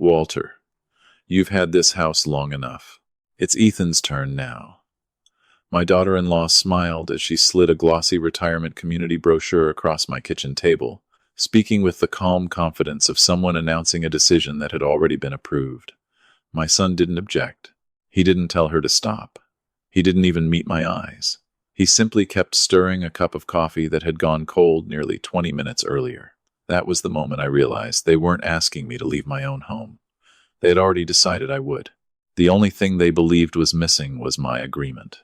Walter, you've had this house long enough. It's Ethan's turn now. My daughter-in-law smiled as she slid a glossy retirement community brochure across my kitchen table, speaking with the calm confidence of someone announcing a decision that had already been approved. My son didn't object. He didn't tell her to stop. He didn't even meet my eyes. He simply kept stirring a cup of coffee that had gone cold nearly 20 minutes earlier. That was the moment I realized they weren't asking me to leave my own home. They had already decided I would. The only thing they believed was missing was my agreement.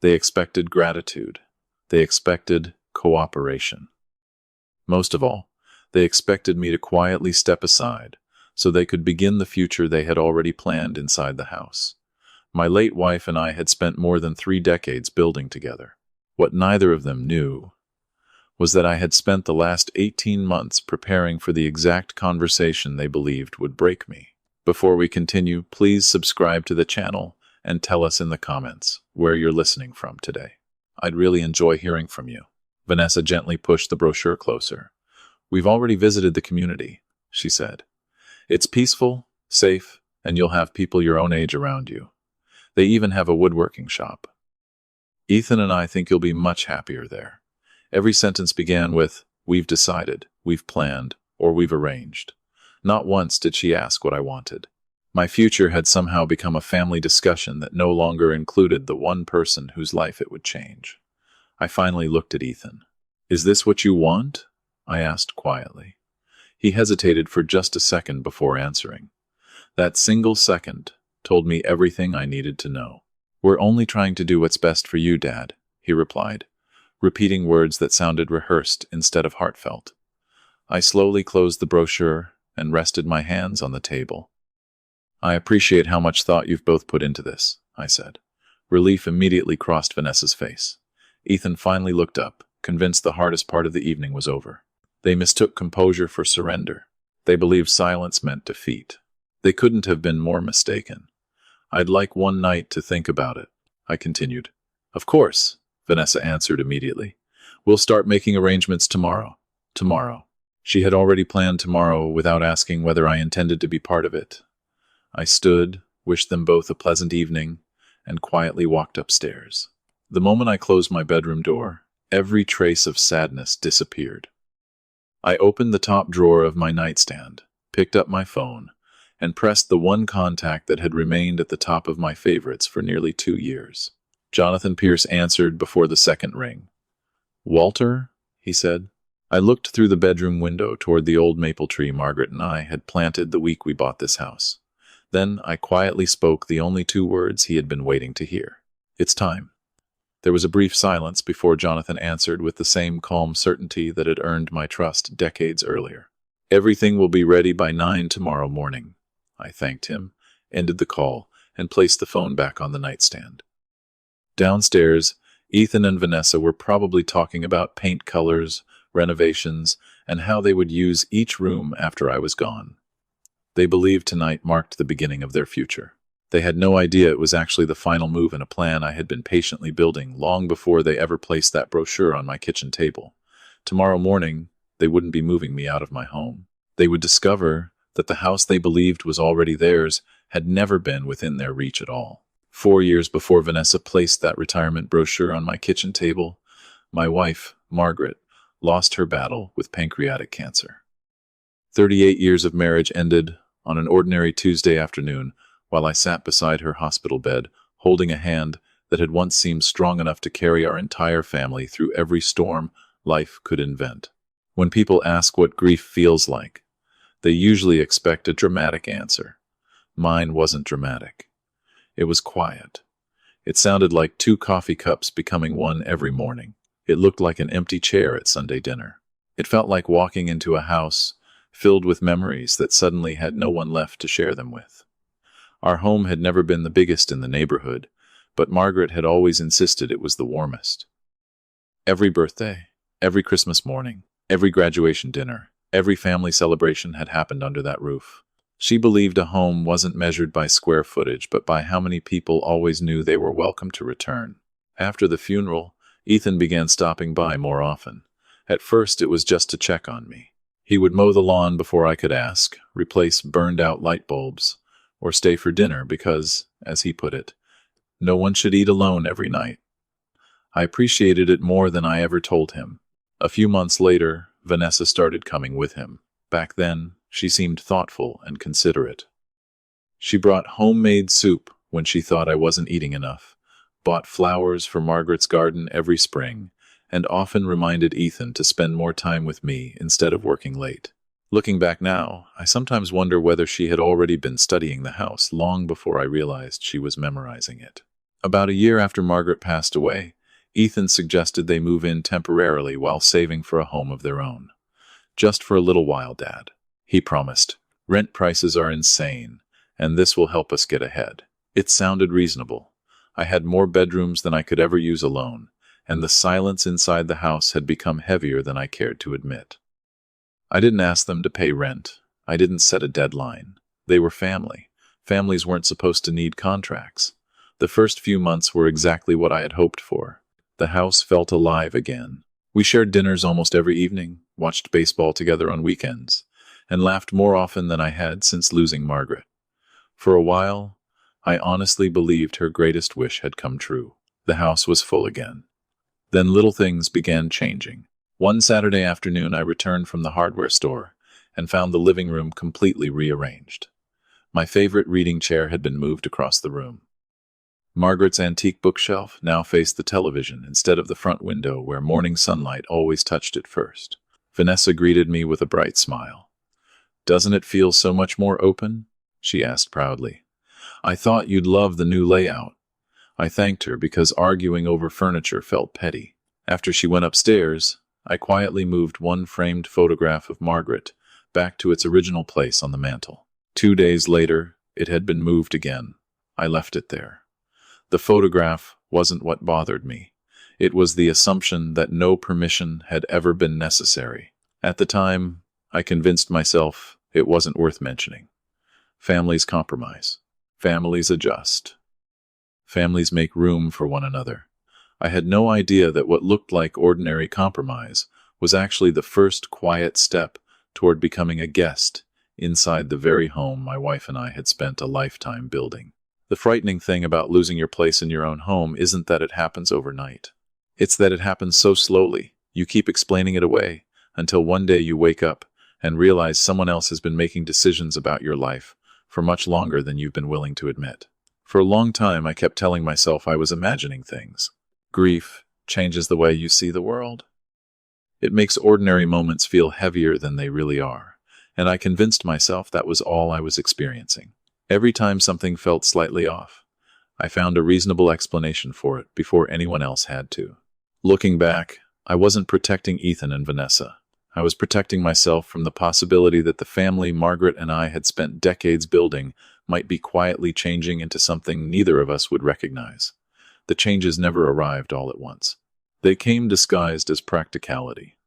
They expected gratitude. They expected cooperation. Most of all, they expected me to quietly step aside so they could begin the future they had already planned inside the house. My late wife and I had spent more than 3 decades building together. What neither of them knew was that I had spent the last 18 months preparing for the exact conversation they believed would break me. Before we continue, please subscribe to the channel and tell us in the comments where you're listening from today. I'd really enjoy hearing from you. Vanessa gently pushed the brochure closer. We've already visited the community, she said. It's peaceful, safe, and you'll have people your own age around you. They even have a woodworking shop. Ethan and I think you'll be much happier there. Every sentence began with, we've decided, we've planned, or we've arranged. Not once did she ask what I wanted. My future had somehow become a family discussion that no longer included the one person whose life it would change. I finally looked at Ethan. Is this what you want? I asked quietly. He hesitated for just a second before answering. That single second told me everything I needed to know. We're only trying to do what's best for you, Dad, he replied, repeating words that sounded rehearsed instead of heartfelt. I slowly closed the brochure and rested my hands on the table. I appreciate how much thought you've both put into this, I said. Relief immediately crossed Vanessa's face. Ethan finally looked up, convinced the hardest part of the evening was over. They mistook composure for surrender. They believed silence meant defeat. They couldn't have been more mistaken. I'd like one night to think about it, I continued. Of course, Vanessa answered immediately. We'll start making arrangements tomorrow. Tomorrow. She had already planned tomorrow without asking whether I intended to be part of it. I stood, wished them both a pleasant evening, and quietly walked upstairs. The moment I closed my bedroom door, every trace of sadness disappeared. I opened the top drawer of my nightstand, picked up my phone, and pressed the one contact that had remained at the top of my favorites for nearly 2 years. Jonathan Pierce answered before the second ring. Walter, he said. I looked through the bedroom window toward the old maple tree Margaret and I had planted the week we bought this house. Then I quietly spoke the only 2 words he had been waiting to hear. It's time. There was a brief silence before Jonathan answered with the same calm certainty that had earned my trust decades earlier. Everything will be ready by 9 tomorrow morning. I thanked him, ended the call, and placed the phone back on the nightstand. Downstairs, Ethan and Vanessa were probably talking about paint colors, renovations, and how they would use each room after I was gone. They believed tonight marked the beginning of their future. They had no idea it was actually the final move in a plan I had been patiently building long before they ever placed that brochure on my kitchen table. Tomorrow morning, they wouldn't be moving me out of my home. They would discover that the house they believed was already theirs had never been within their reach at all. 4 years before Vanessa placed that retirement brochure on my kitchen table, my wife, Margaret, lost her battle with pancreatic cancer. 38 years of marriage ended on an ordinary Tuesday afternoon while I sat beside her hospital bed, holding a hand that had once seemed strong enough to carry our entire family through every storm life could invent. When people ask what grief feels like, they usually expect a dramatic answer. Mine wasn't dramatic. It was quiet. It sounded like 2 coffee cups becoming one every morning. It looked like an empty chair at Sunday dinner. It felt like walking into a house filled with memories that suddenly had no one left to share them with. Our home had never been the biggest in the neighborhood, but Margaret had always insisted it was the warmest. Every birthday, every Christmas morning, every graduation dinner, every family celebration had happened under that roof. She believed a home wasn't measured by square footage, but by how many people always knew they were welcome to return. After the funeral, Ethan began stopping by more often. At first, it was just to check on me. He would mow the lawn before I could ask, replace burned-out light bulbs, or stay for dinner because, as he put it, no one should eat alone every night. I appreciated it more than I ever told him. A few months later, Vanessa started coming with him. Back then, she seemed thoughtful and considerate. She brought homemade soup when she thought I wasn't eating enough, bought flowers for Margaret's garden every spring, and often reminded Ethan to spend more time with me instead of working late. Looking back now, I sometimes wonder whether she had already been studying the house long before I realized she was memorizing it. About a year after Margaret passed away, Ethan suggested they move in temporarily while saving for a home of their own. "Just for a little while, Dad," he promised. "Rent prices are insane, and this will help us get ahead." It sounded reasonable. I had more bedrooms than I could ever use alone, and the silence inside the house had become heavier than I cared to admit. I didn't ask them to pay rent. I didn't set a deadline. They were family. Families weren't supposed to need contracts. The first few months were exactly what I had hoped for. The house felt alive again. We shared dinners almost every evening, watched baseball together on weekends, and laughed more often than I had since losing Margaret. For a while, I honestly believed her greatest wish had come true. The house was full again. Then little things began changing. One Saturday afternoon, I returned from the hardware store and found the living room completely rearranged. My favorite reading chair had been moved across the room. Margaret's antique bookshelf now faced the television instead of the front window where morning sunlight always touched it first. Vanessa greeted me with a bright smile. "Doesn't it feel so much more open?" she asked proudly. "I thought you'd love the new layout." I thanked her because arguing over furniture felt petty. After she went upstairs, I quietly moved one framed photograph of Margaret back to its original place on the mantel. 2 days later, it had been moved again. I left it there. The photograph wasn't what bothered me. It was the assumption that no permission had ever been necessary. At the time, I convinced myself it wasn't worth mentioning. Families compromise. Families adjust. Families make room for one another. I had no idea that what looked like ordinary compromise was actually the first quiet step toward becoming a guest inside the very home my wife and I had spent a lifetime building. The frightening thing about losing your place in your own home isn't that it happens overnight. It's that it happens so slowly. You keep explaining it away until one day you wake up and realize someone else has been making decisions about your life for much longer than you've been willing to admit. For a long time, I kept telling myself I was imagining things. Grief changes the way you see the world. It makes ordinary moments feel heavier than they really are, and I convinced myself that was all I was experiencing. Every time something felt slightly off, I found a reasonable explanation for it before anyone else had to. Looking back, I wasn't protecting Ethan and Vanessa. I was protecting myself from the possibility that the family Margaret and I had spent decades building might be quietly changing into something neither of us would recognize. The changes never arrived all at once. They came disguised as practicality.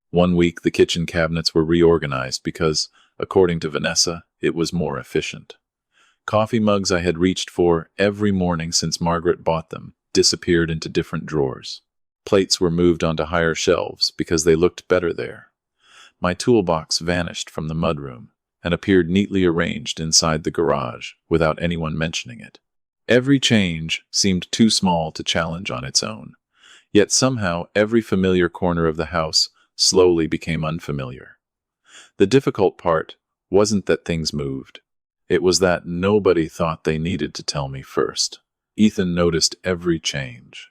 One week, the kitchen cabinets were reorganized because, according to Vanessa, it was more efficient. Coffee mugs I had reached for every morning since Margaret bought them disappeared into different drawers. Plates were moved onto higher shelves because they looked better there. My toolbox vanished from the mudroom and appeared neatly arranged inside the garage without anyone mentioning it. Every change seemed too small to challenge on its own. Yet somehow every familiar corner of the house slowly became unfamiliar. The difficult part wasn't that things moved. It was that nobody thought they needed to tell me first. Ethan noticed every change.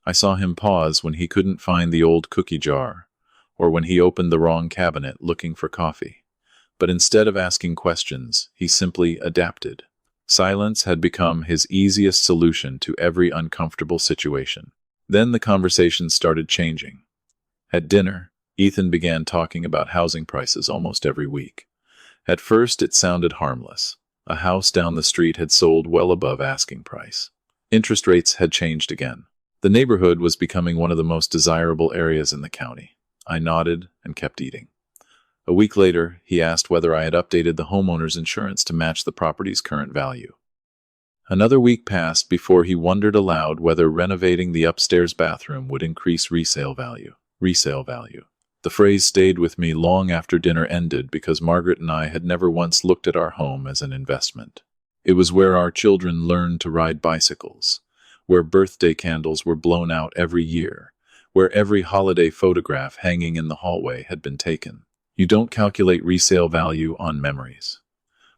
I saw him pause when he couldn't find the old cookie jar, or when he opened the wrong cabinet looking for coffee. But instead of asking questions, he simply adapted. Silence had become his easiest solution to every uncomfortable situation. Then the conversation started changing. At dinner, Ethan began talking about housing prices almost every week. At first, it sounded harmless. A house down the street had sold well above asking price. Interest rates had changed again. The neighborhood was becoming one of the most desirable areas in the county. I nodded and kept eating. A week later, he asked whether I had updated the homeowner's insurance to match the property's current value. Another week passed before he wondered aloud whether renovating the upstairs bathroom would increase resale value. The phrase stayed with me long after dinner ended because Margaret and I had never once looked at our home as an investment. It was where our children learned to ride bicycles, where birthday candles were blown out every year, where every holiday photograph hanging in the hallway had been taken. You don't calculate resale value on memories.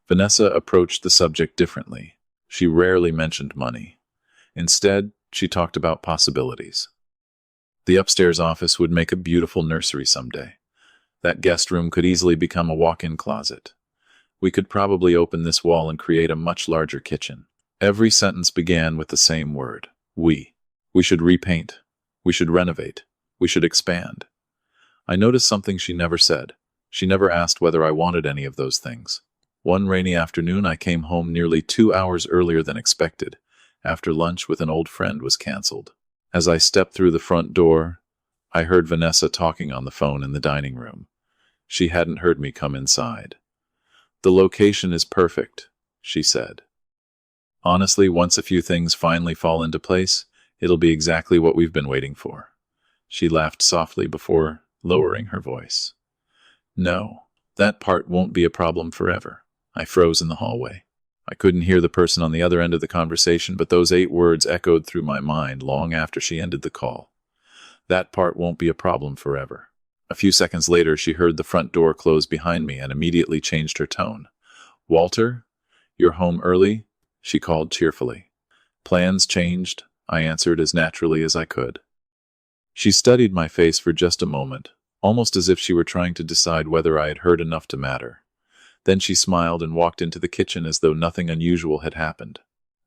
Vanessa approached the subject differently. She rarely mentioned money. Instead, she talked about possibilities. The upstairs office would make a beautiful nursery someday. That guest room could easily become a walk-in closet. We could probably open this wall and create a much larger kitchen. Every sentence began with the same word, we. We should repaint. We should renovate. We should expand. I noticed something she never said. She never asked whether I wanted any of those things. One rainy afternoon, I came home nearly 2 hours earlier than expected, after lunch with an old friend was canceled. As I stepped through the front door, I heard Vanessa talking on the phone in the dining room. She hadn't heard me come inside. "The location is perfect," she said. "Honestly, once a few things finally fall into place, it'll be exactly what we've been waiting for." She laughed softly before lowering her voice. "No, that part won't be a problem forever." I froze in the hallway. I couldn't hear the person on the other end of the conversation, but those 8 words echoed through my mind long after she ended the call. That part won't be a problem forever. A few seconds later, she heard the front door close behind me and immediately changed her tone. "Walter, you're home early?" she called cheerfully. "Plans changed," I answered as naturally as I could. She studied my face for just a moment, almost as if she were trying to decide whether I had heard enough to matter. Then she smiled and walked into the kitchen as though nothing unusual had happened.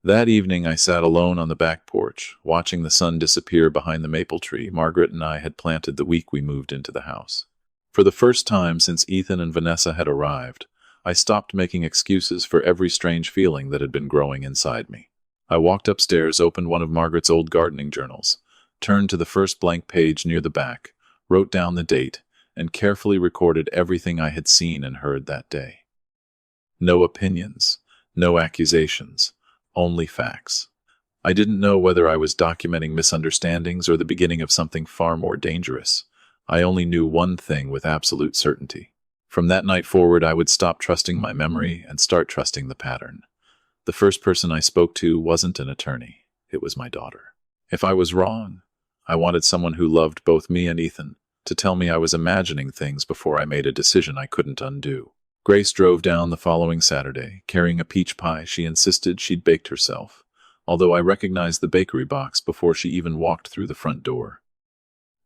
That evening I sat alone on the back porch, watching the sun disappear behind the maple tree Margaret and I had planted the week we moved into the house. For the first time since Ethan and Vanessa had arrived, I stopped making excuses for every strange feeling that had been growing inside me. I walked upstairs, opened one of Margaret's old gardening journals, turned to the first blank page near the back, wrote down the date, and carefully recorded everything I had seen and heard that day. No opinions, no accusations, only facts. I didn't know whether I was documenting misunderstandings or the beginning of something far more dangerous. I only knew one thing with absolute certainty. From that night forward, I would stop trusting my memory and start trusting the pattern. The first person I spoke to wasn't an attorney. It was my daughter. If I was wrong, I wanted someone who loved both me and Ethan to tell me I was imagining things before I made a decision I couldn't undo. Grace drove down the following Saturday, carrying a peach pie she insisted she'd baked herself, although I recognized the bakery box before she even walked through the front door.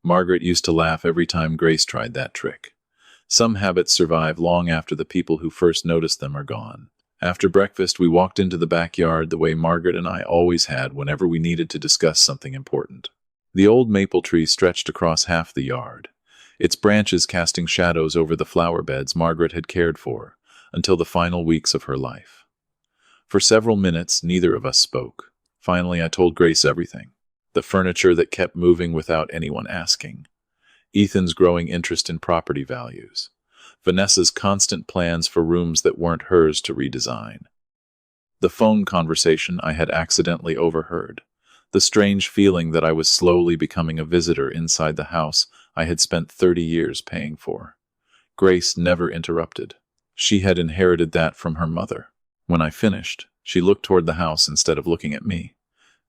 Margaret used to laugh every time Grace tried that trick. Some habits survive long after the people who first noticed them are gone. After breakfast, we walked into the backyard the way Margaret and I always had whenever we needed to discuss something important. The old maple tree stretched across half the yard, its branches casting shadows over the flower beds Margaret had cared for until the final weeks of her life. For several minutes, neither of us spoke. Finally, I told Grace everything. The furniture that kept moving without anyone asking. Ethan's growing interest in property values. Vanessa's constant plans for rooms that weren't hers to redesign. The phone conversation I had accidentally overheard. The strange feeling that I was slowly becoming a visitor inside the house I had spent 30 years paying for. Grace never interrupted. She had inherited that from her mother. When I finished, she looked toward the house instead of looking at me.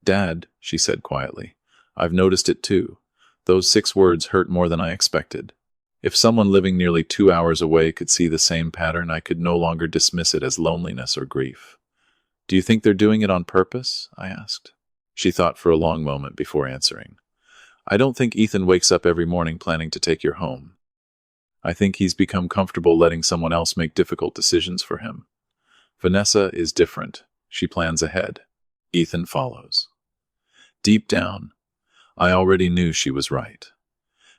"Dad," she said quietly, "I've noticed it too. Those 6 words hurt more than I expected." If someone living nearly 2 hours away could see the same pattern, I could no longer dismiss it as loneliness or grief. "Do you think they're doing it on purpose?" I asked. She thought for a long moment before answering. "I don't think Ethan wakes up every morning planning to take your home. I think he's become comfortable letting someone else make difficult decisions for him. Vanessa is different. She plans ahead. Ethan follows." Deep down, I already knew she was right.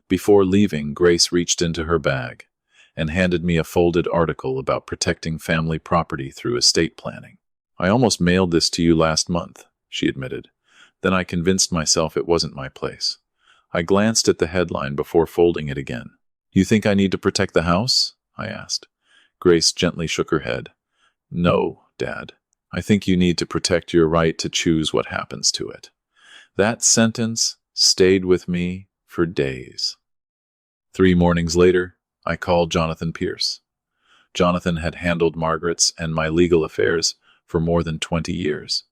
Before leaving, Grace reached into her bag and handed me a folded article about protecting family property through estate planning. "I almost mailed this to you last month," she admitted. Then I convinced myself it wasn't my place. I glanced at the headline before folding it again. "You think I need to protect the house?" I asked. Grace gently shook her head. "No, Dad. I think you need to protect your right to choose what happens to it." That sentence stayed with me for days. 3 mornings later, I called Jonathan Pierce. Jonathan had handled Margaret's and my legal affairs for more than 20 years.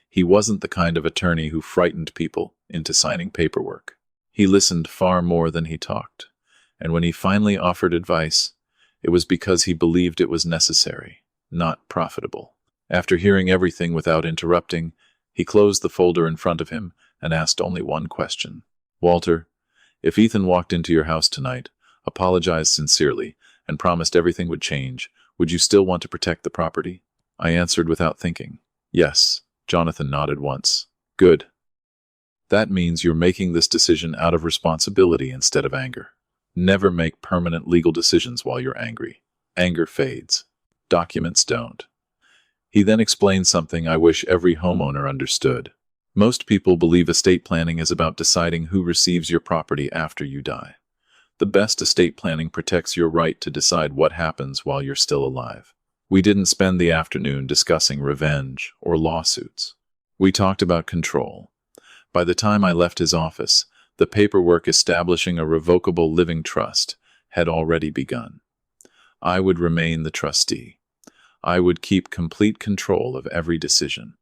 He wasn't the kind of attorney who frightened people into signing paperwork. He listened far more than he talked, and when he finally offered advice, it was because he believed it was necessary, not profitable. After hearing everything without interrupting, he closed the folder in front of him and asked only one question. "Walter, if Ethan walked into your house tonight, apologized sincerely, and promised everything would change, would you still want to protect the property?" I answered without thinking. "Yes." Jonathan nodded once. "Good. That means you're making this decision out of responsibility instead of anger. Never make permanent legal decisions while you're angry. Anger fades. Documents don't." He then explained something I wish every homeowner understood. Most people believe estate planning is about deciding who receives your property after you die. The best estate planning protects your right to decide what happens while you're still alive. We didn't spend the afternoon discussing revenge or lawsuits. We talked about control. By the time I left his office, the paperwork establishing a revocable living trust had already begun. I would remain the trustee. I would keep complete control of every decision.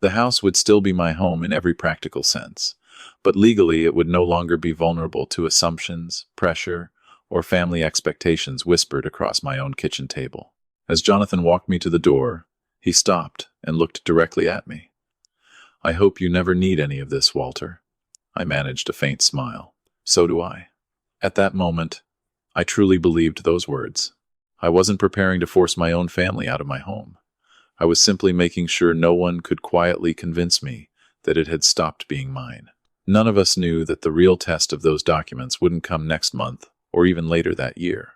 The house would still be my home in every practical sense, but legally it would no longer be vulnerable to assumptions, pressure, or family expectations whispered across my own kitchen table. As Jonathan walked me to the door, he stopped and looked directly at me. "I hope you never need any of this, Walter." I managed a faint smile. "So do I." At that moment, I truly believed those words. I wasn't preparing to force my own family out of my home. I was simply making sure no one could quietly convince me that it had stopped being mine. None of us knew that the real test of those documents wouldn't come next month or even later that year.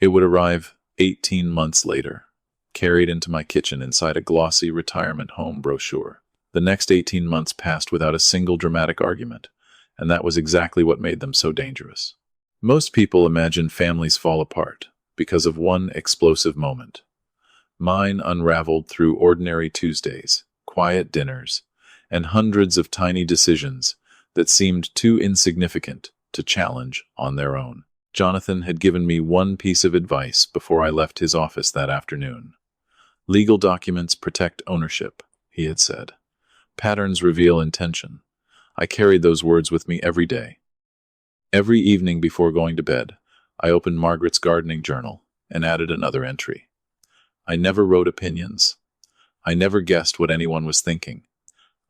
It would arrive 18 months later, carried into my kitchen inside a glossy retirement home brochure. The next 18 months passed without a single dramatic argument, and that was exactly what made them so dangerous. Most people imagine families fall apart because of one explosive moment. Mine unraveled through ordinary Tuesdays, quiet dinners, and hundreds of tiny decisions that seemed too insignificant to challenge on their own. Jonathan had given me one piece of advice before I left his office that afternoon. "Legal documents protect ownership," he had said. "Patterns reveal intention." I carried those words with me every day. Every evening before going to bed, I opened Margaret's gardening journal and added another entry. I never wrote opinions. I never guessed what anyone was thinking.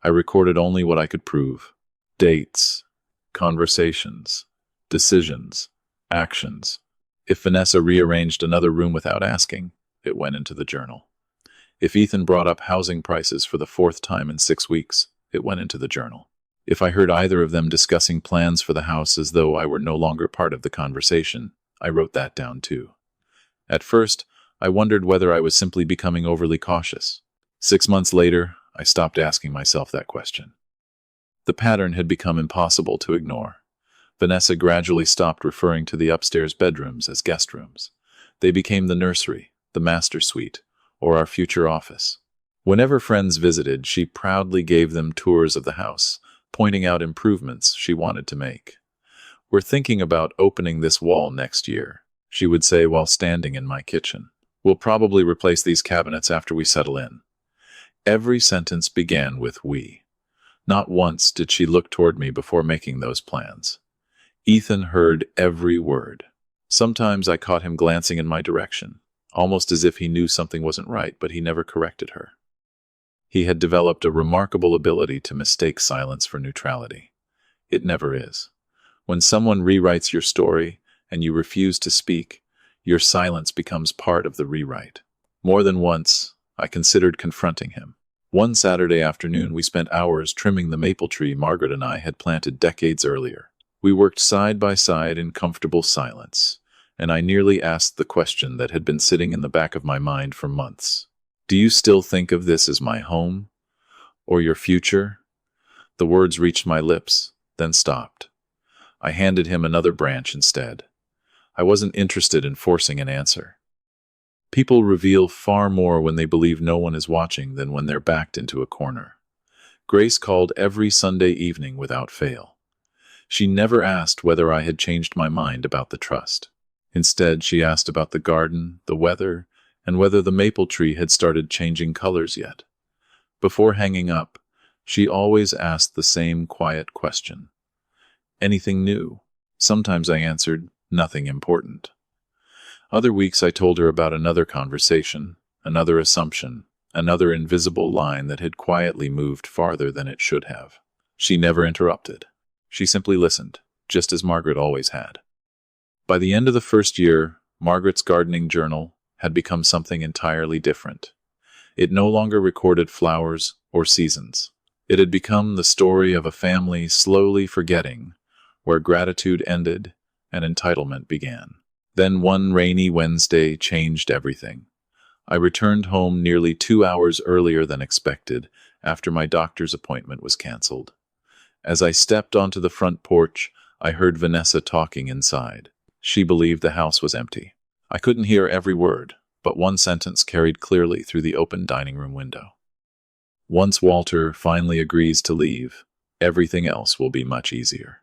I recorded only what I could prove. Dates, conversations, decisions, actions. If Vanessa rearranged another room without asking, it went into the journal. If Ethan brought up housing prices for the 4th time in 6 weeks, it went into the journal. If I heard either of them discussing plans for the house as though I were no longer part of the conversation, I wrote that down too. At first, I wondered whether I was simply becoming overly cautious. 6 months later, I stopped asking myself that question. The pattern had become impossible to ignore. Vanessa gradually stopped referring to the upstairs bedrooms as guest rooms. They became the nursery, the master suite, or our future office. Whenever friends visited, she proudly gave them tours of the house, pointing out improvements she wanted to make. "We're thinking about opening this wall next year," she would say while standing in my kitchen. "We'll probably replace these cabinets after we settle in." Every sentence began with "we." Not once did she look toward me before making those plans. Ethan heard every word. Sometimes I caught him glancing in my direction, almost as if he knew something wasn't right, but he never corrected her. He had developed a remarkable ability to mistake silence for neutrality. It never is. When someone rewrites your story and you refuse to speak, your silence becomes part of the rewrite. More than once, I considered confronting him. One Saturday afternoon, we spent hours trimming the maple tree Margaret and I had planted decades earlier. We worked side by side in comfortable silence, and I nearly asked the question that had been sitting in the back of my mind for months. "Do you still think of this as my home? Or your future?" The words reached my lips, then stopped. I handed him another branch instead. I wasn't interested in forcing an answer. People reveal far more when they believe no one is watching than when they're backed into a corner. Grace called every Sunday evening without fail. She never asked whether I had changed my mind about the trust. Instead, she asked about the garden, the weather, and whether the maple tree had started changing colors yet. Before hanging up, she always asked the same quiet question. Anything new? Sometimes I answered, nothing important. Other weeks I told her about another conversation, another assumption, another invisible line that had quietly moved farther than it should have. She never interrupted. She simply listened, just as Margaret always had. By the end of the first year, Margaret's gardening journal had become something entirely different. It no longer recorded flowers or seasons. It had become the story of a family slowly forgetting where gratitude ended and entitlement began. Then one rainy Wednesday changed everything. I returned home nearly 2 hours earlier than expected after my doctor's appointment was canceled. As I stepped onto the front porch, I heard Vanessa talking inside. She believed the house was empty. I couldn't hear every word, but one sentence carried clearly through the open dining room window. Once Walter finally agrees to leave, everything else will be much easier.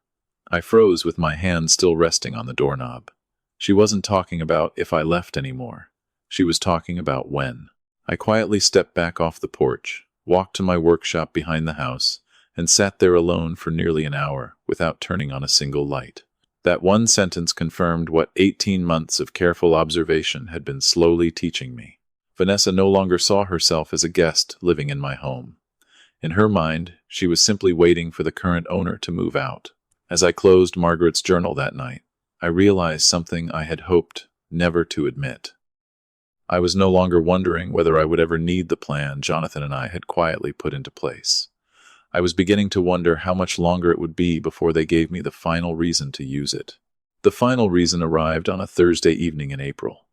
I froze with my hand still resting on the doorknob. She wasn't talking about if I left anymore. She was talking about when. I quietly stepped back off the porch, walked to my workshop behind the house, and sat there alone for nearly an hour without turning on a single light. That one sentence confirmed what 18 months of careful observation had been slowly teaching me. Vanessa no longer saw herself as a guest living in my home. In her mind, she was simply waiting for the current owner to move out. As I closed Margaret's journal that night, I realized something I had hoped never to admit. I was no longer wondering whether I would ever need the plan Jonathan and I had quietly put into place. I was beginning to wonder how much longer it would be before they gave me the final reason to use it. The final reason arrived on a Thursday evening in April,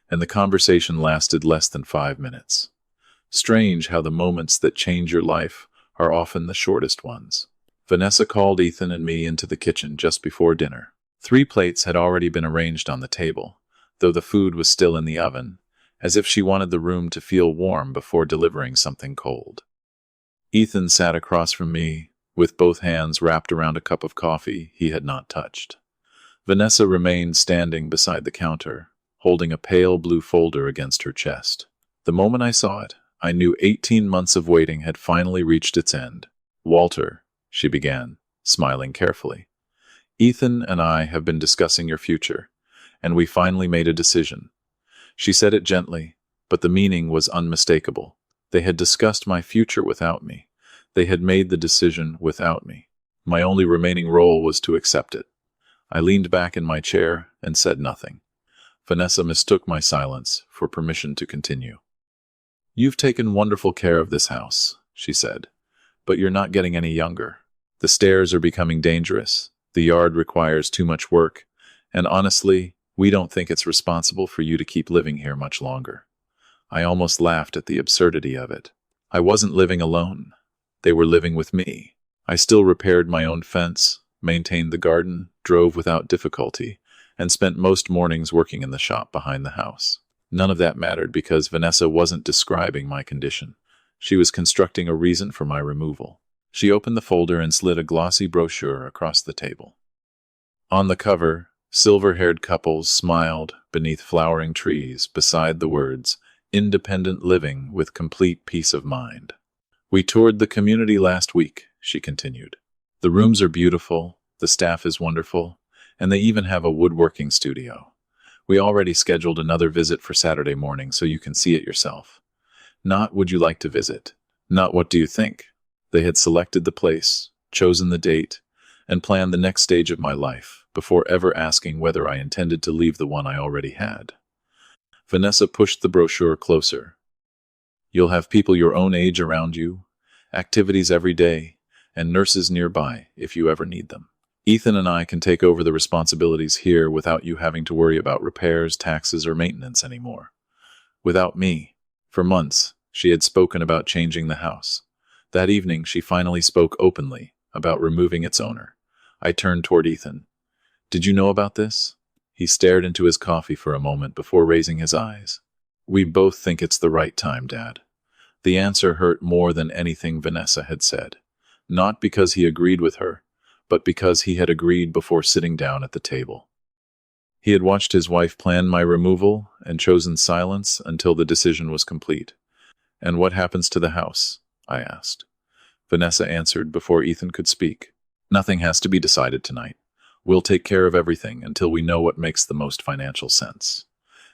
and the conversation lasted less than 5 minutes. Strange how the moments that change your life are often the shortest ones. Vanessa called Ethan and me into the kitchen just before dinner. 3 plates had already been arranged on the table, though the food was still in the oven, as if she wanted the room to feel warm before delivering something cold. Ethan sat across from me, with both hands wrapped around a cup of coffee he had not touched. Vanessa remained standing beside the counter, holding a pale blue folder against her chest. The moment I saw it, I knew 18 months of waiting had finally reached its end. "Walter," she began, smiling carefully, "Ethan and I have been discussing your future, and we finally made a decision." She said it gently, but the meaning was unmistakable. They had discussed my future without me. They had made the decision without me. My only remaining role was to accept it. I leaned back in my chair and said nothing. Vanessa mistook my silence for permission to continue. "You've taken wonderful care of this house," she said, "but you're not getting any younger. The stairs are becoming dangerous, the yard requires too much work, and honestly, we don't think it's responsible for you to keep living here much longer." I almost laughed at the absurdity of it. I wasn't living alone. They were living with me. I still repaired my own fence, maintained the garden, drove without difficulty, and spent most mornings working in the shop behind the house. None of that mattered because Vanessa wasn't describing my condition. She was constructing a reason for my removal. She opened the folder and slid a glossy brochure across the table. On the cover, silver-haired couples smiled beneath flowering trees beside the words, "Independent living with complete peace of mind." "We toured the community last week," she continued. "The rooms are beautiful, the staff is wonderful, and they even have a woodworking studio. We already scheduled another visit for Saturday morning so you can see it yourself. Not would you like to visit, not what do you think." They had selected the place, chosen the date, and planned the next stage of my life before ever asking whether I intended to leave the one I already had. Vanessa pushed the brochure closer. "You'll have people your own age around you, activities every day, and nurses nearby if you ever need them. Ethan and I can take over the responsibilities here without you having to worry about repairs, taxes, or maintenance anymore. Without me." For months, she had spoken about changing the house. That evening, she finally spoke openly about removing its owner. I turned toward Ethan. "Did you know about this?" He stared into his coffee for a moment before raising his eyes. "We both think it's the right time, Dad." The answer hurt more than anything Vanessa had said. Not because he agreed with her, but because he had agreed before sitting down at the table. He had watched his wife plan my removal and chosen silence until the decision was complete. "And what happens to the house?" I asked. Vanessa answered before Ethan could speak. "Nothing has to be decided tonight. We'll take care of everything until we know what makes the most financial sense."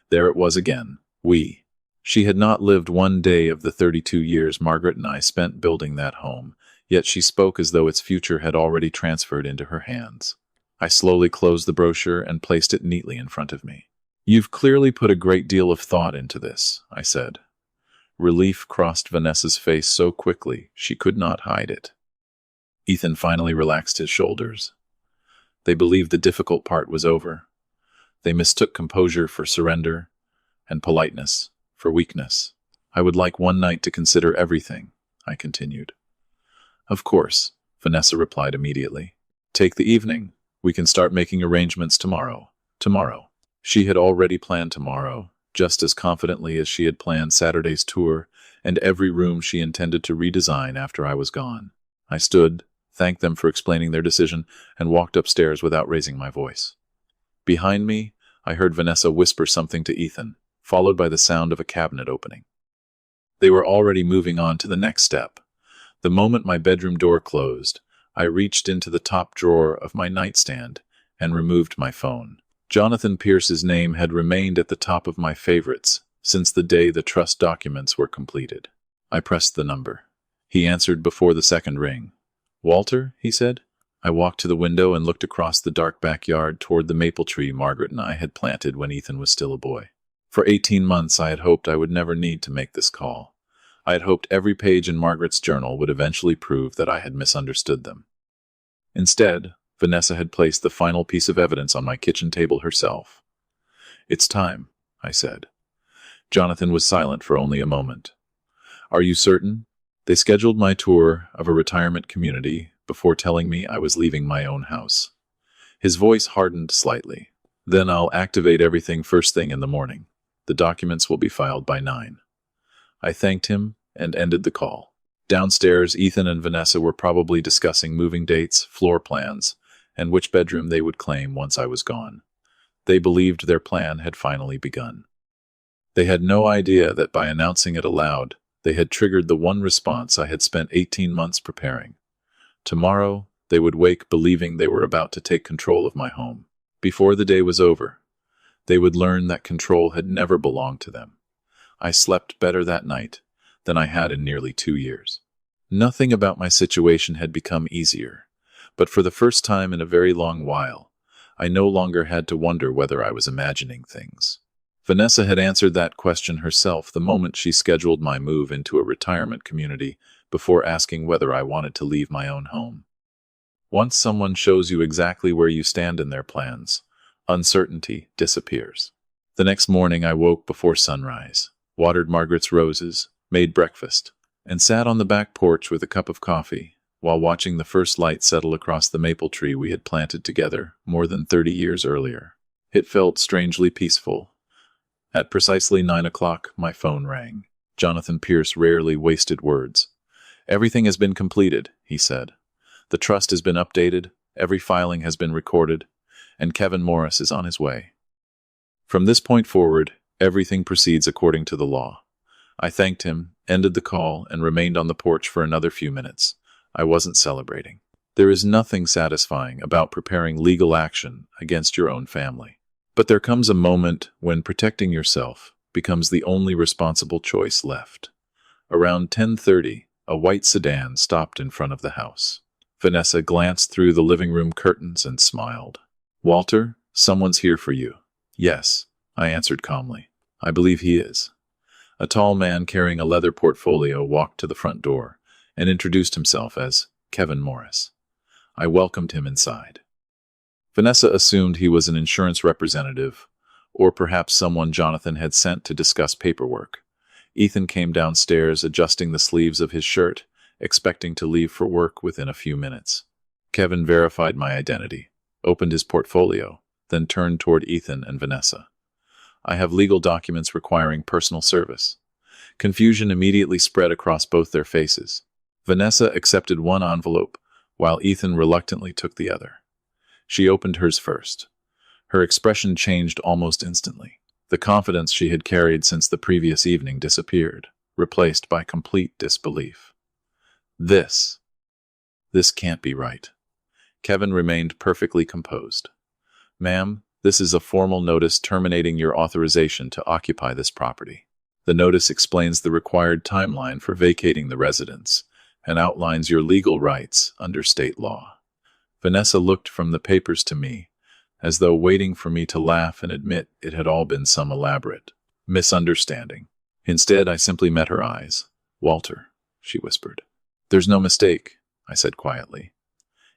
There it was again. We. She had not lived one day of the 32 years Margaret and I spent building that home, yet she spoke as though its future had already transferred into her hands. I slowly closed the brochure and placed it neatly in front of me. "You've clearly put a great deal of thought into this," I said. Relief crossed Vanessa's face so quickly she could not hide it. Ethan finally relaxed his shoulders. They believed the difficult part was over. They mistook composure for surrender, and politeness for weakness. "I would like one night to consider everything," I continued. "Of course," Vanessa replied immediately. "Take the evening. We can start making arrangements tomorrow." Tomorrow. She had already planned tomorrow, just as confidently as she had planned Saturday's tour and every room she intended to redesign after I was gone. I stood, thanked them for explaining their decision, and walked upstairs without raising my voice. Behind me, I heard Vanessa whisper something to Ethan, followed by the sound of a cabinet opening. They were already moving on to the next step. The moment my bedroom door closed, I reached into the top drawer of my nightstand and removed my phone. Jonathan Pierce's name had remained at the top of my favorites since the day the trust documents were completed. I pressed the number. He answered before the second ring. "Walter?" he said. I walked to the window and looked across the dark backyard toward the maple tree Margaret and I had planted when Ethan was still a boy. For 18 months I had hoped I would never need to make this call. I had hoped every page in Margaret's journal would eventually prove that I had misunderstood them. Instead, Vanessa had placed the final piece of evidence on my kitchen table herself. "It's time," I said. Jonathan was silent for only a moment. "Are you certain?" They scheduled my tour of a retirement community before telling me I was leaving my own house. His voice hardened slightly. "Then I'll activate everything first thing in the morning. The documents will be filed by 9. I thanked him and ended the call. Downstairs, Ethan and Vanessa were probably discussing moving dates, floor plans, and which bedroom they would claim once I was gone. They believed their plan had finally begun. They had no idea that by announcing it aloud, they had triggered the one response I had spent 18 months preparing. Tomorrow, they would wake believing they were about to take control of my home. Before the day was over, they would learn that control had never belonged to them. I slept better that night than I had in nearly 2 years. Nothing about my situation had become easier, but for the first time in a very long while, I no longer had to wonder whether I was imagining things. Vanessa had answered that question herself the moment she scheduled my move into a retirement community before asking whether I wanted to leave my own home. Once someone shows you exactly where you stand in their plans, uncertainty disappears. The next morning I woke before sunrise, watered Margaret's roses, made breakfast, and sat on the back porch with a cup of coffee while watching the first light settle across the maple tree we had planted together more than 30 years earlier. It felt strangely peaceful. At precisely 9 o'clock, my phone rang. Jonathan Pierce rarely wasted words. "Everything has been completed," he said. "The trust has been updated, every filing has been recorded, and Kevin Morris is on his way. From this point forward, everything proceeds according to the law." I thanked him, ended the call, and remained on the porch for another few minutes. I wasn't celebrating. There is nothing satisfying about preparing legal action against your own family. But there comes a moment when protecting yourself becomes the only responsible choice left. Around 10:30, a white sedan stopped in front of the house. Vanessa glanced through the living room curtains and smiled. "Walter, someone's here for you." "Yes," I answered calmly. "I believe he is." A tall man carrying a leather portfolio walked to the front door and introduced himself as Kevin Morris. I welcomed him inside. Vanessa assumed he was an insurance representative, or perhaps someone Jonathan had sent to discuss paperwork. Ethan came downstairs, adjusting the sleeves of his shirt, expecting to leave for work within a few minutes. Kevin verified my identity, opened his portfolio, then turned toward Ethan and Vanessa. "I have legal documents requiring personal service." Confusion immediately spread across both their faces. Vanessa accepted one envelope, while Ethan reluctantly took the other. She opened hers first. Her expression changed almost instantly. The confidence she had carried since the previous evening disappeared, replaced by complete disbelief. This can't be right. Kevin remained perfectly composed. Ma'am, this is a formal notice terminating your authorization to occupy this property. The notice explains the required timeline for vacating the residence and outlines your legal rights under state law. Vanessa looked from the papers to me, as though waiting for me to laugh and admit it had all been some elaborate misunderstanding. Instead, I simply met her eyes. "Walter," she whispered. "There's no mistake," I said quietly.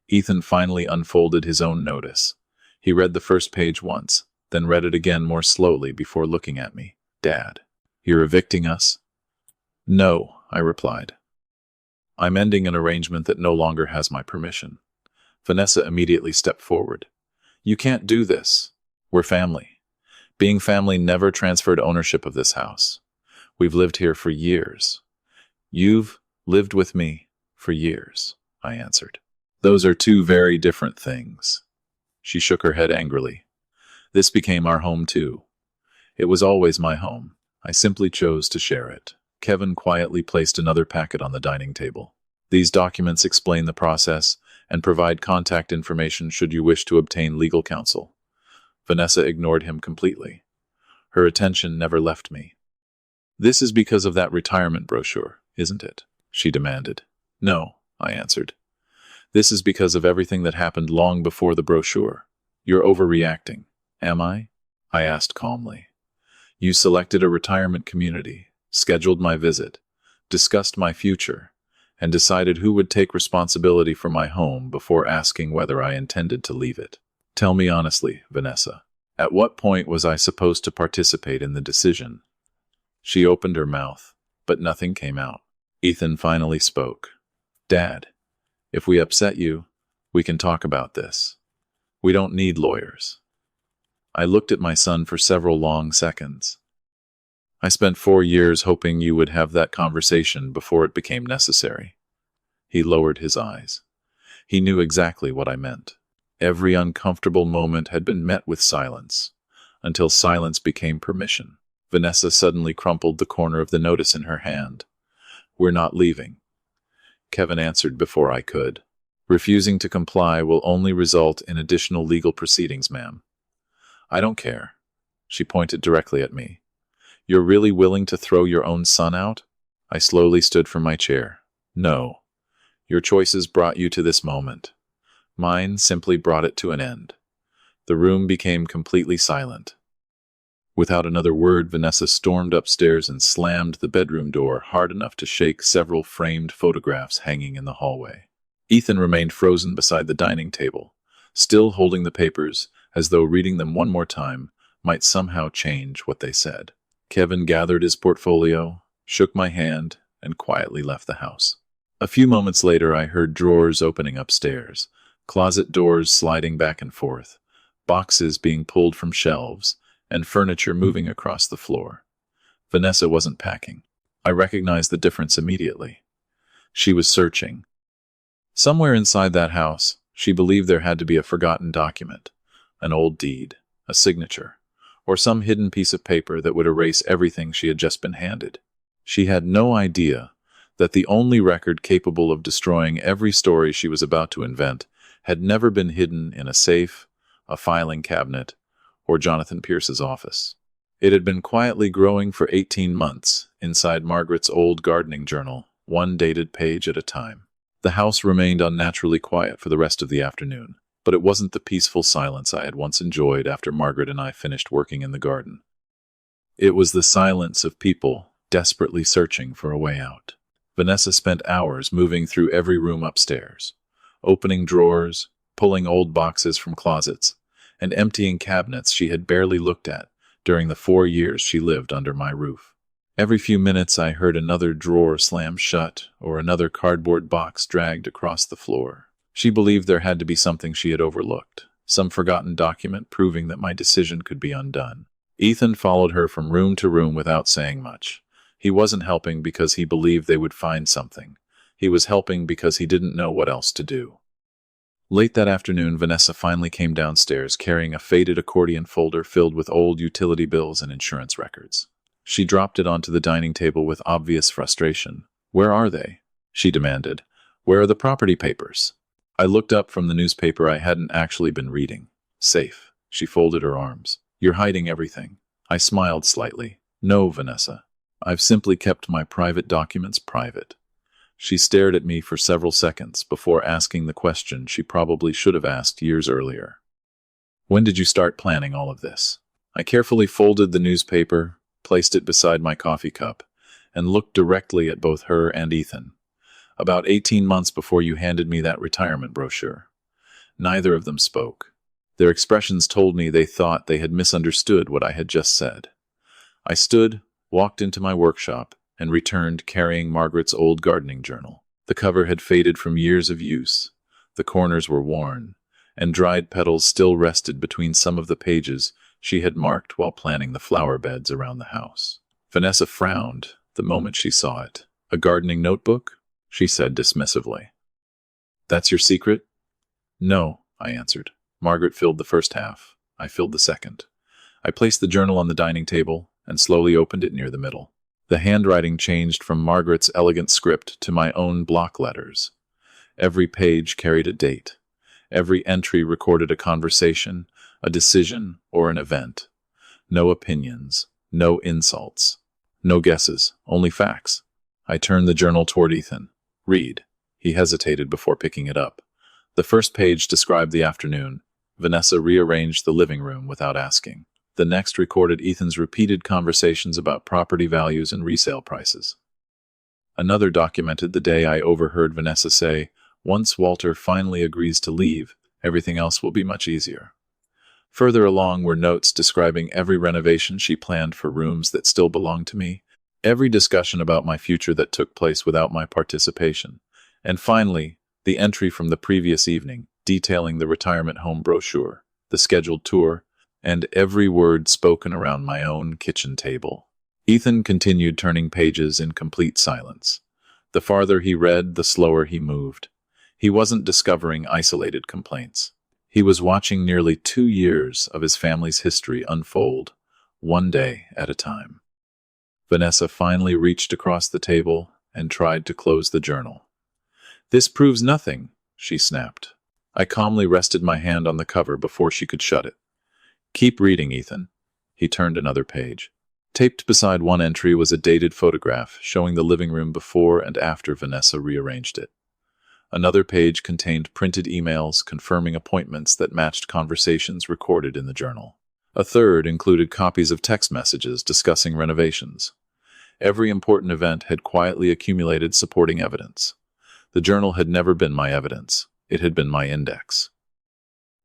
Ethan finally unfolded his own notice. He read the first page once, then read it again more slowly before looking at me. "Dad, you're evicting us?" "No," I replied. "I'm ending an arrangement that no longer has my permission." Vanessa immediately stepped forward. "You can't do this. We're family. Being family never transferred ownership of this house. We've lived here for years." "You've lived with me for years," I answered. "Those are two very different things." She shook her head angrily. "This became our home too. It was always my home. I simply chose to share it." Kevin quietly placed another packet on the dining table. "These documents explain the process and provide contact information should you wish to obtain legal counsel." Vanessa ignored him completely. Her attention never left me. "This is because of that retirement brochure, isn't it?" she demanded. "No," I answered. "This is because of everything that happened long before the brochure. You're overreacting." "Am I?" I asked calmly. "You selected a retirement community, scheduled my visit, discussed my future, and decided who would take responsibility for my home before asking whether I intended to leave it. Tell me honestly, Vanessa, at what point was I supposed to participate in the decision?" She opened her mouth, but nothing came out. Ethan finally spoke. "Dad, if we upset you, we can talk about this. We don't need lawyers." I looked at my son for several long seconds. "I spent 4 years hoping you would have that conversation before it became necessary." He lowered his eyes. He knew exactly what I meant. Every uncomfortable moment had been met with silence, until silence became permission. Vanessa suddenly crumpled the corner of the notice in her hand. "We're not leaving," Kevin answered before I could. "Refusing to comply will only result in additional legal proceedings, ma'am." "I don't care." She pointed directly at me. "You're really willing to throw your own son out?" I slowly stood from my chair. "No. Your choices brought you to this moment. Mine simply brought it to an end." The room became completely silent. Without another word, Vanessa stormed upstairs and slammed the bedroom door hard enough to shake several framed photographs hanging in the hallway. Ethan remained frozen beside the dining table, still holding the papers, as though reading them one more time might somehow change what they said. Kevin gathered his portfolio, shook my hand, and quietly left the house. A few moments later, I heard drawers opening upstairs, closet doors sliding back and forth, boxes being pulled from shelves, and furniture moving across the floor. Vanessa wasn't packing. I recognized the difference immediately. She was searching. Somewhere inside that house, she believed there had to be a forgotten document, an old deed, a signature, or some hidden piece of paper that would erase everything she had just been handed. She had no idea that the only record capable of destroying every story she was about to invent had never been hidden in a safe, a filing cabinet, or Jonathan Pierce's office. It had been quietly growing for 18 months inside Margaret's old gardening journal, one dated page at a time. The house remained unnaturally quiet for the rest of the afternoon, but it wasn't the peaceful silence I had once enjoyed after Margaret and I finished working in the garden. It was the silence of people desperately searching for a way out. Vanessa spent hours moving through every room upstairs, opening drawers, pulling old boxes from closets, and emptying cabinets she had barely looked at during the 4 years she lived under my roof. Every few minutes I heard another drawer slam shut or another cardboard box dragged across the floor. She believed there had to be something she had overlooked, some forgotten document proving that my decision could be undone. Ethan followed her from room to room without saying much. He wasn't helping because he believed they would find something. He was helping because he didn't know what else to do. Late that afternoon, Vanessa finally came downstairs carrying a faded accordion folder filled with old utility bills and insurance records. She dropped it onto the dining table with obvious frustration. "Where are they?" she demanded. "Where are the property papers?" I looked up from the newspaper I hadn't actually been reading. "Safe." She folded her arms. "You're hiding everything." I smiled slightly. "No, Vanessa. I've simply kept my private documents private." She stared at me for several seconds before asking the question she probably should have asked years earlier. "When did you start planning all of this?" I carefully folded the newspaper, placed it beside my coffee cup, and looked directly at both her and Ethan. "About 18 months before you handed me that retirement brochure." Neither of them spoke. Their expressions told me they thought they had misunderstood what I had just said. I stood, walked into my workshop, and returned carrying Margaret's old gardening journal. The cover had faded from years of use. The corners were worn, and dried petals still rested between some of the pages she had marked while planning the flower beds around the house. Vanessa frowned the moment she saw it. "A gardening notebook?" she said dismissively. "That's your secret?" "No," I answered. Margaret filled the first half. I filled the second. I placed the journal on the dining table and slowly opened it near the middle. The handwriting changed from Margaret's elegant script to my own block letters. Every page carried a date. Every entry recorded a conversation, a decision, or an event. No opinions, no insults, no guesses, only facts. I turned the journal toward Ethan. "Read." He hesitated before picking it up. The first page described the afternoon. Vanessa rearranged the living room without asking. The next recorded Ethan's repeated conversations about property values and resale prices. Another documented the day I overheard Vanessa say, "Once Walter finally agrees to leave, everything else will be much easier." Further along were notes describing every renovation she planned for rooms that still belonged to me, every discussion about my future that took place without my participation, and finally, the entry from the previous evening detailing the retirement home brochure, the scheduled tour, and every word spoken around my own kitchen table. Ethan continued turning pages in complete silence. The farther he read, the slower he moved. He wasn't discovering isolated complaints. He was watching nearly 2 years of his family's history unfold, one day at a time. Vanessa finally reached across the table and tried to close the journal. "This proves nothing," she snapped. I calmly rested my hand on the cover before she could shut it. "Keep reading, Ethan." He turned another page. Taped beside one entry was a dated photograph showing the living room before and after Vanessa rearranged it. Another page contained printed emails confirming appointments that matched conversations recorded in the journal. A third included copies of text messages discussing renovations. Every important event had quietly accumulated supporting evidence. The journal had never been my evidence. It had been my index.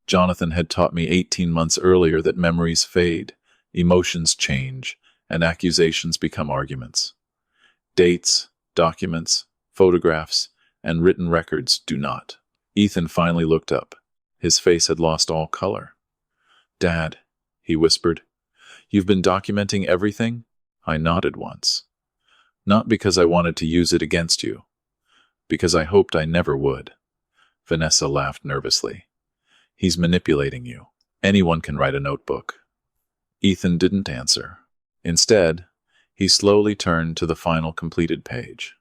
Jonathan had taught me 18 months earlier that memories fade, emotions change, and accusations become arguments. Dates, documents, photographs, and written records do not. Ethan finally looked up. His face had lost all color. "Dad," he whispered, "you've been documenting everything?" I nodded once. "Not because I wanted to use it against you. Because I hoped I never would." Vanessa laughed nervously. "He's manipulating you. Anyone can write a notebook." Ethan didn't answer. Instead, he slowly turned to the final completed page.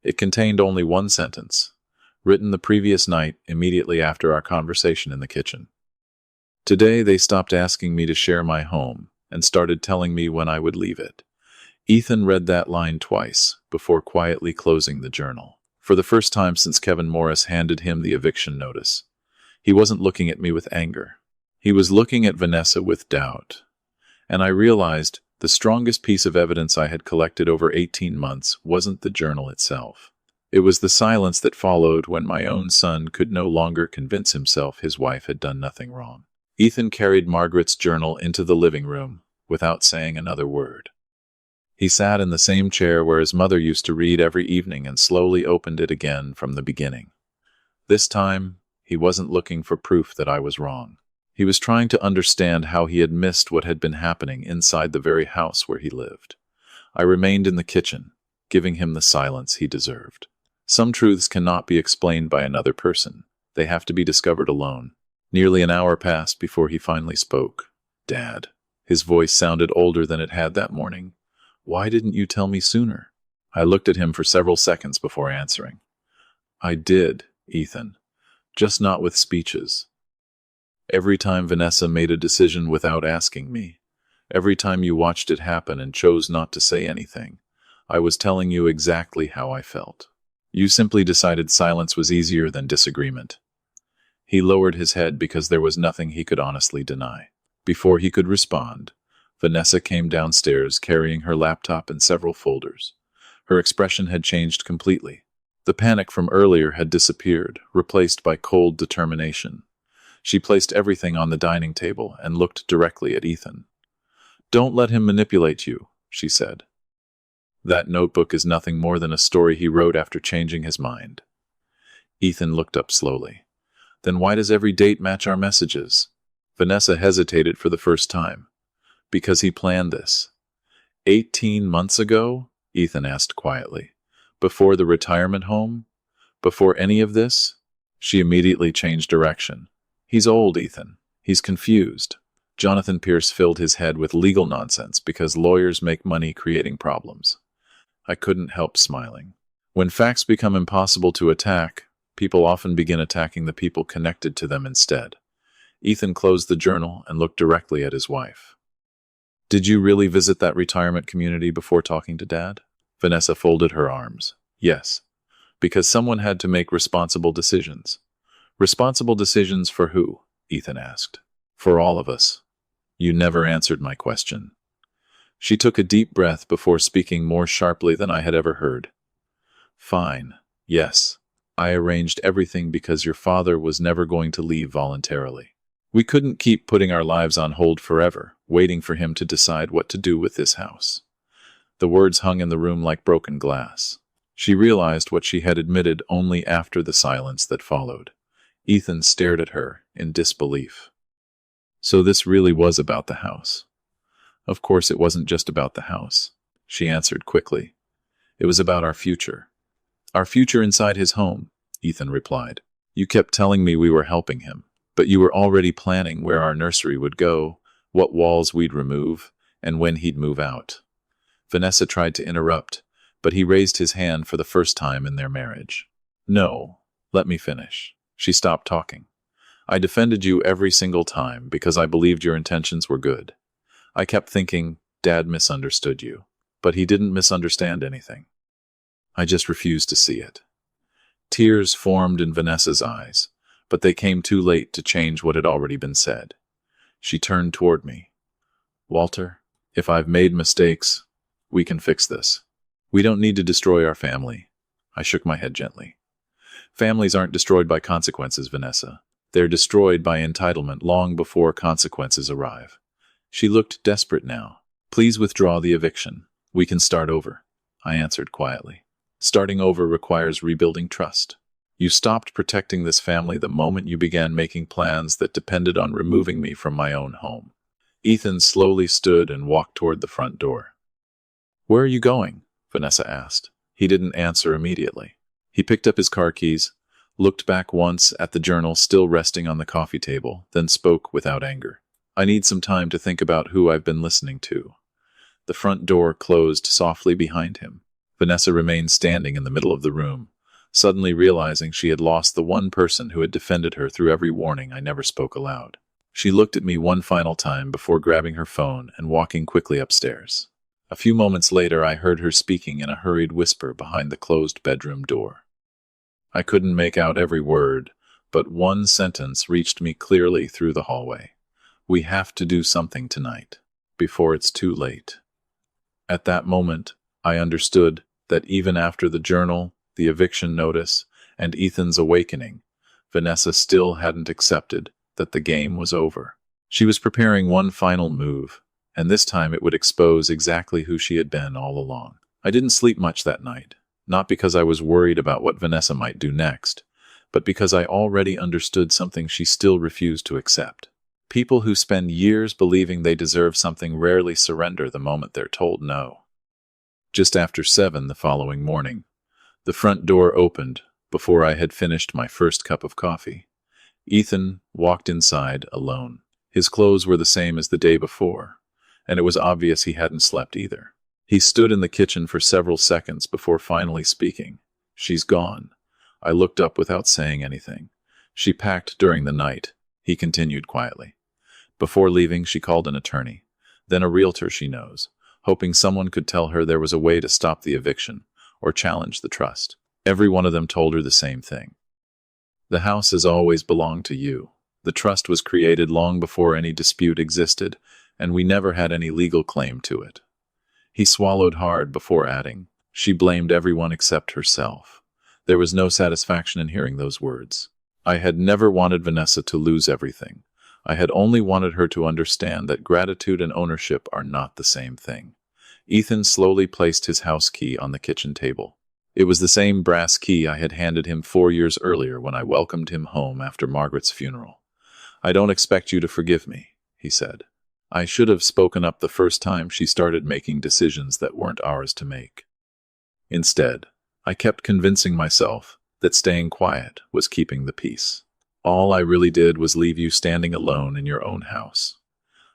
It contained only one sentence, written the previous night immediately after our conversation in the kitchen. "Today they stopped asking me to share my home and started telling me when I would leave it." Ethan read that line twice before quietly closing the journal. For the first time since Kevin Morris handed him the eviction notice, he wasn't looking at me with anger. He was looking at Vanessa with doubt. And I realized the strongest piece of evidence I had collected over 18 months wasn't the journal itself. It was the silence that followed when my own son could no longer convince himself his wife had done nothing wrong. Ethan carried Margaret's journal into the living room without saying another word. He sat in the same chair where his mother used to read every evening and slowly opened it again from the beginning. This time, he wasn't looking for proof that I was wrong. He was trying to understand how he had missed what had been happening inside the very house where he lived. I remained in the kitchen, giving him the silence he deserved. Some truths cannot be explained by another person. They have to be discovered alone. Nearly an hour passed before he finally spoke. Dad. His voice sounded older than it had that morning. Why didn't you tell me sooner? I looked at him for several seconds before answering. I did, Ethan. Just not with speeches. Every time Vanessa made a decision without asking me, every time you watched it happen and chose not to say anything, I was telling you exactly how I felt. You simply decided silence was easier than disagreement. He lowered his head because there was nothing he could honestly deny. Before he could respond, Vanessa came downstairs carrying her laptop and several folders. Her expression had changed completely. The panic from earlier had disappeared, replaced by cold determination. She placed everything on the dining table and looked directly at Ethan. Don't let him manipulate you, she said. That notebook is nothing more than a story he wrote after changing his mind. Ethan looked up slowly. Then why does every date match our messages? Vanessa hesitated for the first time. Because he planned this. 18 months ago? Ethan asked quietly. Before the retirement home? Before any of this? She immediately changed direction. He's old, Ethan. He's confused. Jonathan Pierce filled his head with legal nonsense because lawyers make money creating problems. I couldn't help smiling. When facts become impossible to attack, people often begin attacking the people connected to them instead. Ethan closed the journal and looked directly at his wife. Did you really visit that retirement community before talking to Dad? Vanessa folded her arms. Yes, because someone had to make responsible decisions. Responsible decisions for who? Ethan asked. For all of us. You never answered my question. She took a deep breath before speaking more sharply than I had ever heard. Fine. Yes. I arranged everything because your father was never going to leave voluntarily. We couldn't keep putting our lives on hold forever, waiting for him to decide what to do with this house. The words hung in the room like broken glass. She realized what she had admitted only after the silence that followed. Ethan stared at her in disbelief. So this really was about the house. Of course it wasn't just about the house, she answered quickly. It was about our future. Our future inside his home, Ethan replied. You kept telling me we were helping him, but you were already planning where our nursery would go, what walls we'd remove, and when he'd move out. Vanessa tried to interrupt, but he raised his hand for the first time in their marriage. No, let me finish. She stopped talking. I defended you every single time because I believed your intentions were good. I kept thinking, Dad misunderstood you, but he didn't misunderstand anything. I just refused to see it. Tears formed in Vanessa's eyes, but they came too late to change what had already been said. She turned toward me. Walter, if I've made mistakes, we can fix this. We don't need to destroy our family. I shook my head gently. Families aren't destroyed by consequences, Vanessa. They're destroyed by entitlement long before consequences arrive. She looked desperate now. Please withdraw the eviction. We can start over, I answered quietly. Starting over requires rebuilding trust. You stopped protecting this family the moment you began making plans that depended on removing me from my own home. Ethan slowly stood and walked toward the front door. Where are you going? Vanessa asked. He didn't answer immediately. He picked up his car keys, looked back once at the journal still resting on the coffee table, then spoke without anger. I need some time to think about who I've been listening to. The front door closed softly behind him. Vanessa remained standing in the middle of the room, suddenly realizing she had lost the one person who had defended her through every warning I never spoke aloud. She looked at me one final time before grabbing her phone and walking quickly upstairs. A few moments later, I heard her speaking in a hurried whisper behind the closed bedroom door. I couldn't make out every word, but one sentence reached me clearly through the hallway. We have to do something tonight, before it's too late. At that moment, I understood that even after the journal, the eviction notice, and Ethan's awakening, Vanessa still hadn't accepted that the game was over. She was preparing one final move, and this time it would expose exactly who she had been all along. I didn't sleep much that night, not because I was worried about what Vanessa might do next, but because I already understood something she still refused to accept. People who spend years believing they deserve something rarely surrender the moment they're told no. Just after 7 the following morning, the front door opened, before I had finished my first cup of coffee. Ethan walked inside alone. His clothes were the same as the day before, and it was obvious he hadn't slept either. He stood in the kitchen for several seconds before finally speaking. "She's gone." I looked up without saying anything. "She packed during the night," he continued quietly. "Before leaving, she called an attorney, then a realtor she knows, hoping someone could tell her there was a way to stop the eviction or challenge the trust. Every one of them told her the same thing. The house has always belonged to you. The trust was created long before any dispute existed, and we never had any legal claim to it." He swallowed hard before adding, "She blamed everyone except herself." There was no satisfaction in hearing those words. I had never wanted Vanessa to lose everything. I had only wanted her to understand that gratitude and ownership are not the same thing. Ethan slowly placed his house key on the kitchen table. It was the same brass key I had handed him 4 years earlier when I welcomed him home after Margaret's funeral. "I don't expect you to forgive me," he said. "I should have spoken up the first time she started making decisions that weren't ours to make." Instead, I kept convincing myself that staying quiet was keeping the peace. All I really did was leave you standing alone in your own house.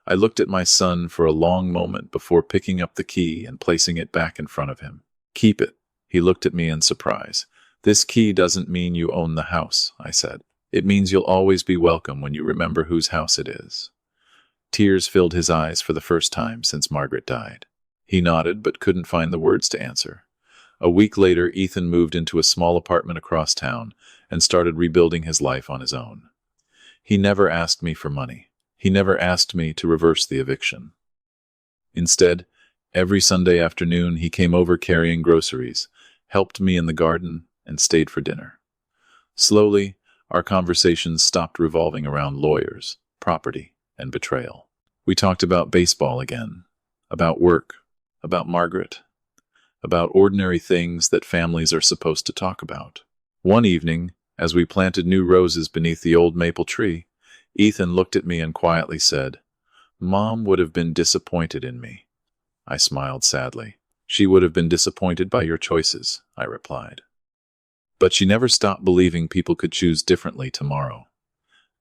I looked at my son for a long moment before picking up the key and placing it back in front of him. "Keep it." He looked at me in surprise. "This key doesn't mean you own the house," I said. "It means you'll always be welcome when you remember whose house it is." Tears filled his eyes for the first time since Margaret died. He nodded but couldn't find the words to answer. A week later, Ethan moved into a small apartment across town and started rebuilding his life on his own. He never asked me for money. He never asked me to reverse the eviction. Instead, every Sunday afternoon he came over carrying groceries, helped me in the garden, and stayed for dinner. Slowly, our conversations stopped revolving around lawyers, property, and betrayal. We talked about baseball again, about work, about Margaret, about ordinary things that families are supposed to talk about. One evening, as we planted new roses beneath the old maple tree, Ethan looked at me and quietly said, "Mom would have been disappointed in me." I smiled sadly. "She would have been disappointed by your choices," I replied. But she never stopped believing people could choose differently tomorrow.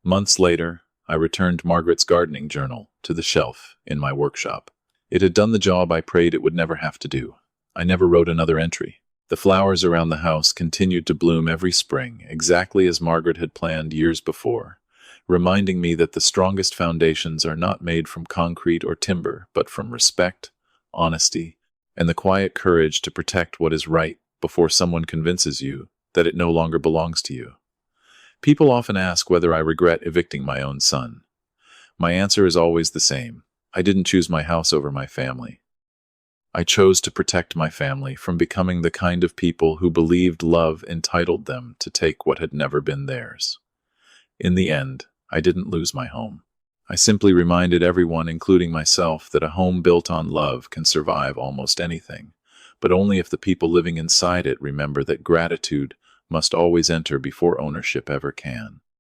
Months later, I returned Margaret's gardening journal to the shelf in my workshop. It had done the job I prayed it would never have to do. I never wrote another entry. The flowers around the house continued to bloom every spring, exactly as Margaret had planned years before, reminding me that the strongest foundations are not made from concrete or timber, but from respect, honesty, and the quiet courage to protect what is right before someone convinces you that it no longer belongs to you. People often ask whether I regret evicting my own son. My answer is always the same. I didn't choose my house over my family. I chose to protect my family from becoming the kind of people who believed love entitled them to take what had never been theirs. In the end, I didn't lose my home. I simply reminded everyone, including myself, that a home built on love can survive almost anything, but only if the people living inside it remember that gratitude must always enter before ownership ever can.